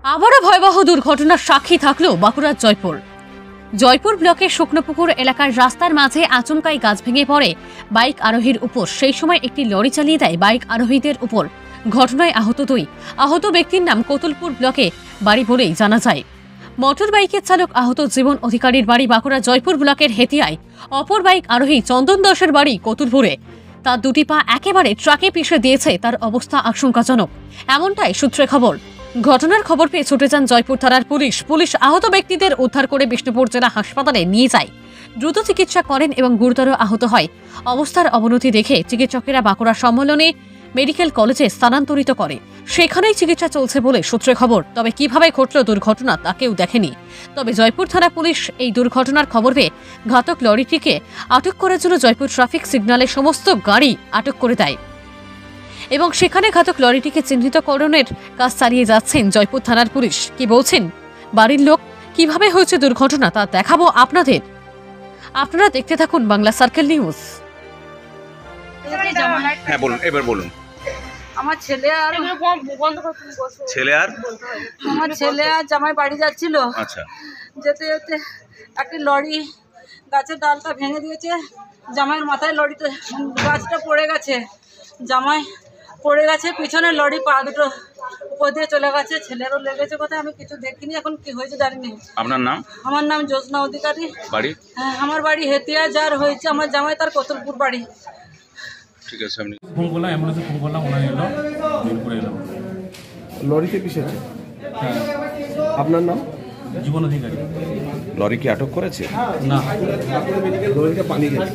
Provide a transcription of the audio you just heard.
আবারও ভয়াবহ দুর্ঘটনার সাক্ষী থাকলো বাঁকুড়ার জয়পুর ব্লকের শুকনোপুকুর এলাকার রাস্তার মাঝে আচমকাই গাছ ভেঙে পড়ে বাইক আরোহীর উপর। সেই সময় একটি লরি চালিয়ে দেয় বাইক আরোহীদের উপর। ঘটনায় আহত ব্যক্তির নাম কতুলপুর ব্লকে বাড়ি বলেই জানা যায়। মোটর বাইকের চালক আহত জীবন অধিকারীর বাড়ি বাঁকুড়া জয়পুর ব্লকের হেতিয়ায়। অপর বাইক আরোহী চন্দন দাসের বাড়ি কতুলপুরে। তার দুটি পা একেবারে ট্রাকে পিষে দিয়েছে, তার অবস্থা আশঙ্কাজনক, এমনটাই সূত্রে খবর। ঘটনার খবর পেয়ে ছুটে যান জয়পুর থানার পুলিশ আহত ব্যক্তিদের উদ্ধার করে বিষ্ণুপুর জেলা হাসপাতালে নিয়ে যায়। দ্রুত চিকিৎসা করেন এবং গুরুতর আহত হয়। অবস্থার অবনতি দেখে চিকিৎসকেরা বাঁকুড়া সম্মেলনে মেডিকেল কলেজে স্থানান্তরিত করে। সেখানেই চিকিৎসা চলছে বলে সূত্রে খবর। তবে কিভাবে ঘটল দুর্ঘটনা তা কেউ দেখেনি। তবে জয়পুর থানা পুলিশ এই দুর্ঘটনার খবর পেয়ে ঘাতক লরিটিকে আটক করার জন্য জয়পুর ট্রাফিক সিগন্যালের সমস্ত গাড়ি আটক করে দেয় এবং সেখানে ঘাতক লরিটিকে চিহ্নিতকরণের কাজ চালিয়ে যাচ্ছেন জয়পুর থানার পুলিশ। কি বলছেন বাড়ির লোক, কিভাবে হয়েছে দুর্ঘটনা তা দেখাবো আপনাদের। আপনারা দেখতে থাকুন বাংলা সার্কেল নিউজ। হ্যাঁ বলুন, এবার বলুন। আমার ছেলে আর আমার ছেলে আর জামাই বাড়ি যাচ্ছিল। আচ্ছা। যেতে যেতে একটা লরি গাছের ডালটা ভেঙে দিয়েছে। জামাইয়ের মাথায় লরিতে গাছটা পড়ে গেছে, জামাই পড়ে গেছে, পিছনে লরি পা দুটো উপর দিয়ে চলে গেছে। ছেলেরও লেগেছে কোথায় আমি কিছু দেখিনি, এখন কি হয়েছে জানিনি। আপনার নাম? আমার নাম জ্যোৎস্না অধিকারী। বাড়ি? হ্যাঁ, আমার বাড়ি হেতিয়া। যার হয়েছে আমার জামাই তার কতুলপুর বাড়ি। ঠিক আছে, আপনি ফোন করলাম, অ্যাম্বুলেন্সে ফোন করলাম, ওনারা এলো, বের করে এলাম। লরিতে পিষেছে? হ্যাঁ। আপনার নাম? জীবন অধিকারী। লরি কি আটক করেছে? না, লরিতে পানি গেছে।